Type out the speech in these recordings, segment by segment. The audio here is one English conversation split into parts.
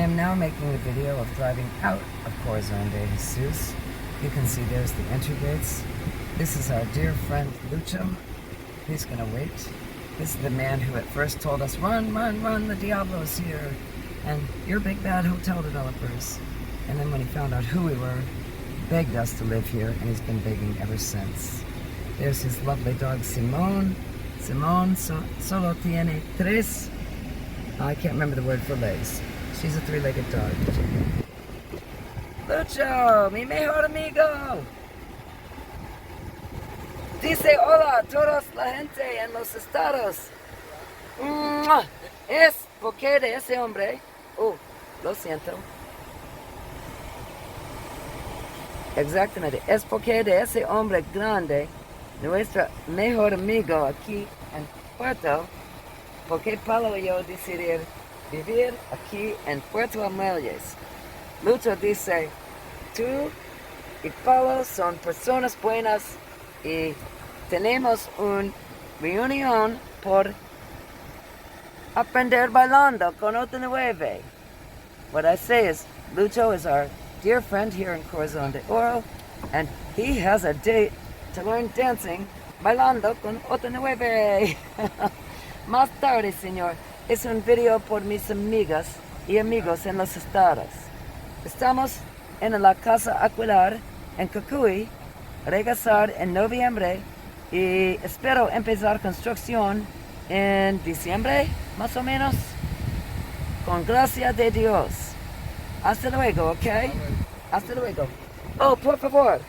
am now making a video of driving out of Corazon de Jesus. You can see there's the entry gates. This is our dear friend Lucho. He's gonna wait. This is the man who at first told us, run, run, run, the Diablo's here. And you're big bad hotel developers. And then when he found out who we were, begged us to live here, and he's been begging ever since. There's his lovely dog Simone. Simone solo tiene tres. I can't remember the word for legs. She's a three-legged dog. Lucho, mi mejor amigo. Dice hola a todos la gente en los estados. Es porque de ese hombre. Lo siento. Exactamente. Es porque de ese hombre grande, nuestro mejor amigo aquí en Puerto, porque Pablo y yo decidimos vivir aquí en Puerto Muelles. Lucho dice, tú y Pablo son personas buenas y tenemos una reunión por aprender bailando con otro nueve. What I say is, Lucho is our dear friend here in Corazon de Oro, and he has a date to learn dancing bailando con otro nueve. Más tarde, señor, es un video por mis amigas y amigos en los estados. Estamos en la casa Aquilar en Cocuy, regresar en noviembre y espero empezar construcción en diciembre, más o menos, con gracia de Dios. Hasta luego, ¿ok? Hasta luego. Oh, por favor,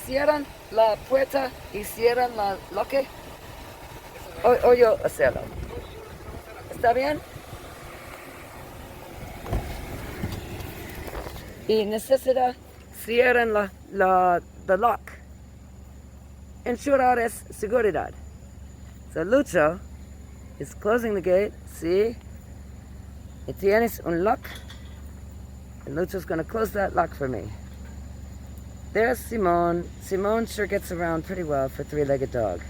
cierran la puerta y cierran la loque. O yo hacerlo. ¿Está bien? Y necesita cierran the lock. Ensurar es seguridad. So Lucho is closing the gate. See? Y tienes un lock. And Lucho's going to close that lock for me. There's Simone. Simone sure gets around pretty well for a three-legged dog.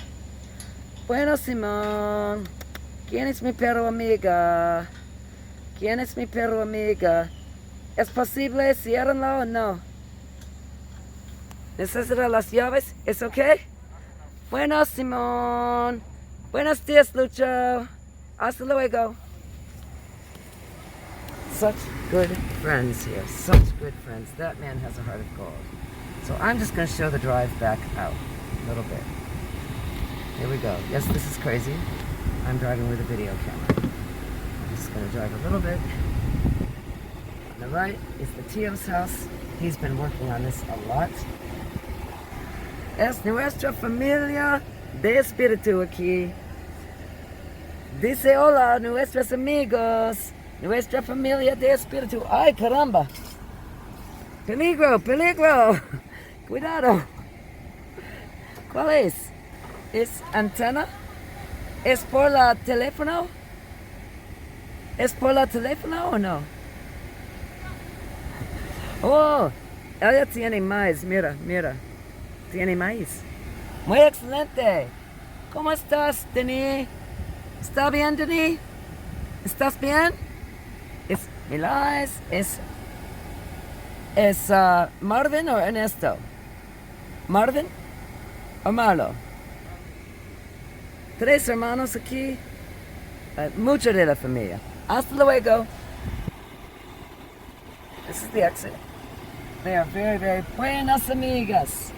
Bueno, Simone. ¿Quién es mi perro amiga? ¿Quién es mi perro amiga? ¿Es posible? ¿Ciérranlo o no? ¿Necesita las llaves? ¿Es ok? Bueno, Simone. Buenos días, Lucho. Hasta luego. Such good friends here. Such good friends. That man has a heart of gold. So I'm just going to show the drive back out a little bit. Here we go. Yes, this is crazy. I'm driving with a video camera. I'm just going to drive a little bit. On the right is the Tio's house. He's been working on this a lot. Es nuestra familia de espíritu aquí. Dice hola a nuestros amigos. Nuestra familia de espíritu. ¡Ay, caramba! ¡Peligro, peligro! ¡Cuidado! ¿Cuál es? ¿Es antena? ¿Es por la teléfono? ¿Es por la teléfono o no? Oh, ella tiene maíz, mira, mira. Tiene maíz. Muy excelente. ¿Cómo estás, Denis? ¿Está bien, Denis? ¿Estás bien? Mira, es Marvin o Ernesto? Marvin o Marlo? Tres hermanos aquí. Mucho de la familia. Hasta luego. This is the exit. They are very, very buenas amigas.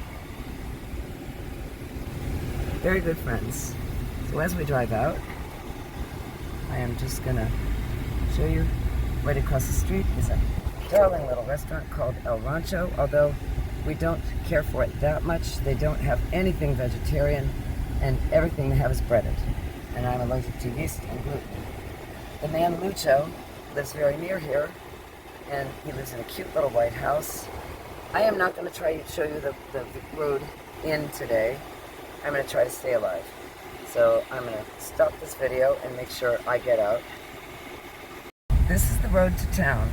Very good friends. So as we drive out, I am just gonna show you right across the street is a darling little restaurant called El Rancho, although we don't care for it that much. They don't have anything vegetarian, and everything they have is breaded. And I'm allergic to yeast and gluten. The man Lucho lives very near here, and he lives in a cute little white house. I am not going to try to show you the road in today. I'm going to try to stay alive. So I'm going to stop this video and make sure I get out. This is the road to town.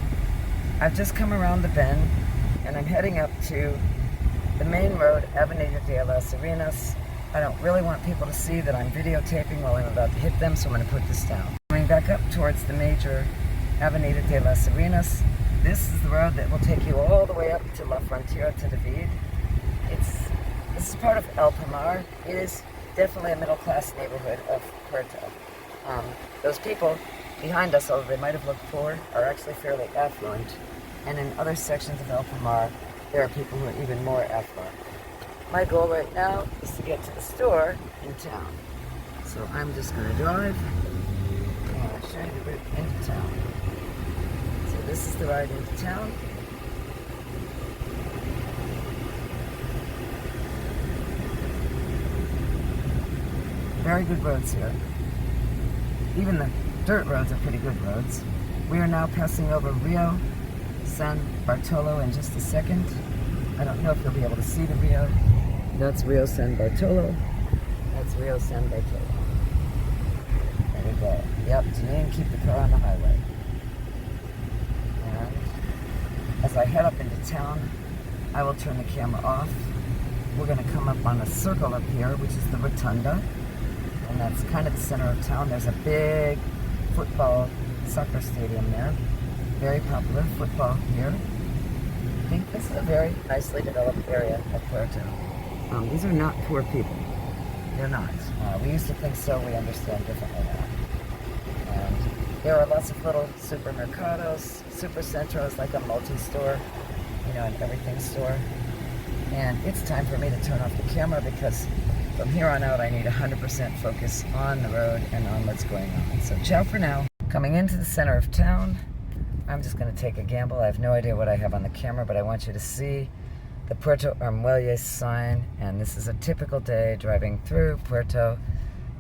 I've just come around the bend, and I'm heading up to the main road, Avenida de las Arenas. I don't really want people to see that I'm videotaping while I'm about to hit them, so I'm going to put this down. Coming back up towards the major Avenida de las Serenas. This is the road that will take you all the way up to La Frontera to David. This is part of El Palmar. It is definitely a middle-class neighborhood of Puerto. Those people behind us, although they might have looked poor, are actually fairly affluent. And in other sections of El Palmar, there are people who are even more affluent. My goal right now is to get to the store in town. So I'm just going to drive and show you the route into town. So this is the ride into town. Very good roads here. Even the dirt roads are pretty good roads. We are now passing over Rio San Bartolo in just a second. I don't know if you'll be able to see the Rio. That's Rio San Bartolo. That's Rio San Bartolo. There we go. Yep, Diane, keep the car on the highway. And as I head up into town, I will turn the camera off. We're going to come up on a circle up here, which is the Rotunda. And that's kind of the center of town. There's a big football soccer stadium there. Very popular football here. I think this is a very nicely developed area of Puerto. These are not poor people. They're not. We used to think so. We understand differently now. And there are lots of little supermercados, supercentros, like a multi-store, you know, an everything store. And it's time for me to turn off the camera because from here on out I need 100% focus on the road and on what's going on. So ciao for now. Coming into the center of town, I'm just going to take a gamble. I have no idea what I have on the camera, but I want you to see the Puerto Armuelles sign. And this is a typical day driving through Puerto.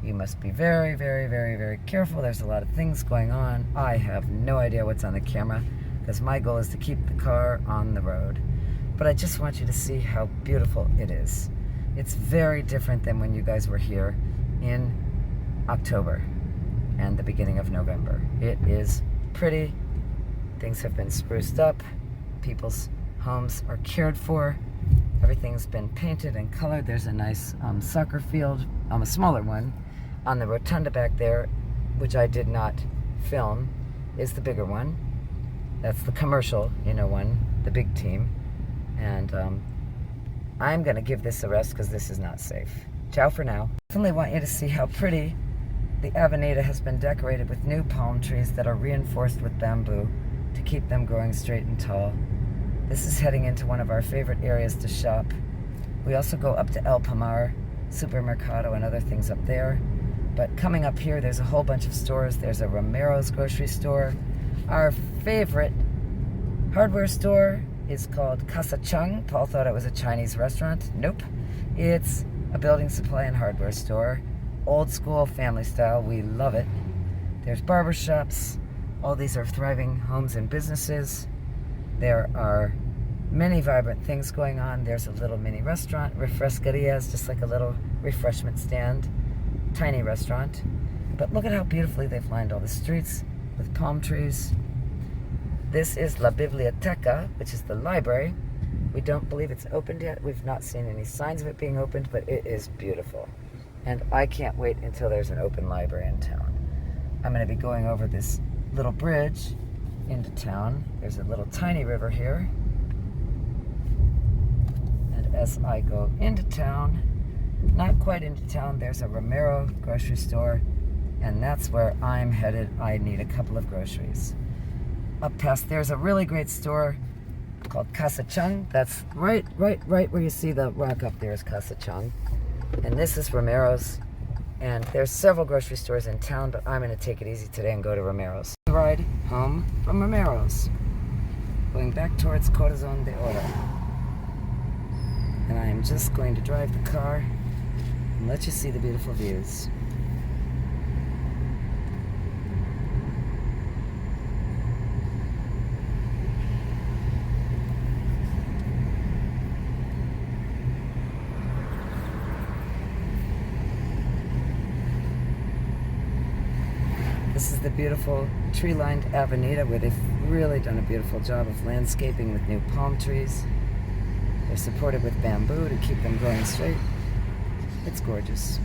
You must be very, very, very, very careful. There's a lot of things going on. I have no idea what's on the camera because my goal is to keep the car on the road. But I just want you to see how beautiful it is. It's very different than when you guys were here in October and the beginning of November. It is pretty. Things have been spruced up. People's homes are cared for. Everything's been painted and colored. There's a nice soccer field, a smaller one, on the rotunda back there, which I did not film, is the bigger one. That's the commercial, you know, one, the big team. And I'm going to give this a rest because this is not safe. Ciao for now. Definitely want you to see how pretty the Avenida has been decorated with new palm trees that are reinforced with bamboo to keep them growing straight and tall. This is heading into one of our favorite areas to shop. We also go up to El Palmar Supermercado and other things up there. But coming up here, there's a whole bunch of stores. There's a Romero's grocery store. Our favorite hardware store is called Casa Chung. Paul thought it was a Chinese restaurant. Nope. It's a building supply and hardware store. Old school, family style. We love it. There's barber shops. All these are thriving homes and businesses. There are many vibrant things going on. There's a little mini restaurant, refrescerias, just like a little refreshment stand. Tiny restaurant. But look at how beautifully they've lined all the streets with palm trees. This is La Biblioteca, which is the library. We don't believe it's opened yet. We've not seen any signs of it being opened, but it is beautiful. And I can't wait until there's an open library in town. I'm going to be going over this little bridge into town. There's a little tiny river here. And as I go into town, not quite into town, there's a Romero grocery store. And that's where I'm headed. I need a couple of groceries. Up past there's a really great store called Casa Chung. That's right where you see the rock up there is Casa Chung. And this is Romero's. And there's several grocery stores in town, but I'm going to take it easy today and go to Romero's. Ride home from Romero's, going back towards Corazon de Oro. And I am just going to drive the car and let you see the beautiful views. This is the beautiful tree-lined Avenida where they've really done a beautiful job of landscaping with new palm trees. They're supported with bamboo to keep them growing straight. It's gorgeous.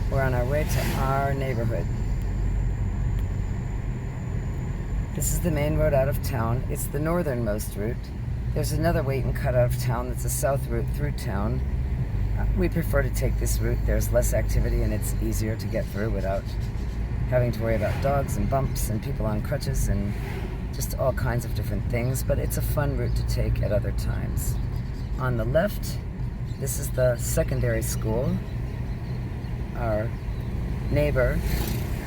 We're on our way to our neighborhood. This is the main road out of town. It's the northernmost route. There's another wait and cut out of town that's a south route through town. We prefer to take this route. There's less activity and it's easier to get through without having to worry about dogs and bumps and people on crutches and just all kinds of different things, but it's a fun route to take at other times. On the left, this is the secondary school. Our neighbor,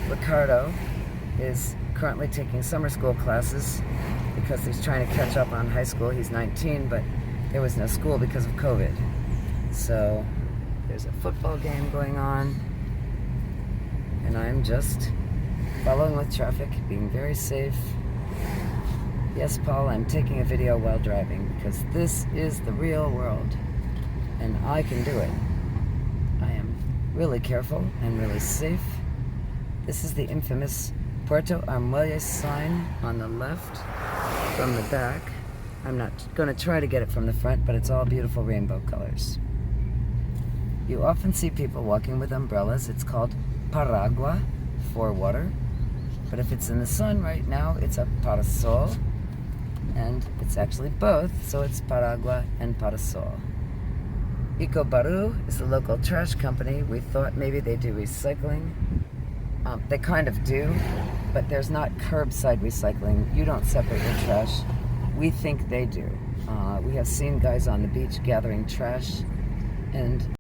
Ricardo, is currently taking summer school classes because he's trying to catch up on high school. He's 19, but there was no school because of COVID. So there's a football game going on, and I'm just following with traffic, being very safe. Yes, Paul, I'm taking a video while driving because this is the real world, and I can do it. I am really careful and really safe. This is the infamous Puerto sign on the left from the back. I'm not going to try to get it from the front, but it's all beautiful rainbow colors. You often see people walking with umbrellas. It's called paragua, for water. But if it's in the sun right now, it's a parasol. And it's actually both, so it's paragua and parasol. Baru is the local trash company. We thought maybe they do recycling. They kind of do, but there's not curbside recycling. You don't separate your trash. We think they do. We have seen guys on the beach gathering trash, and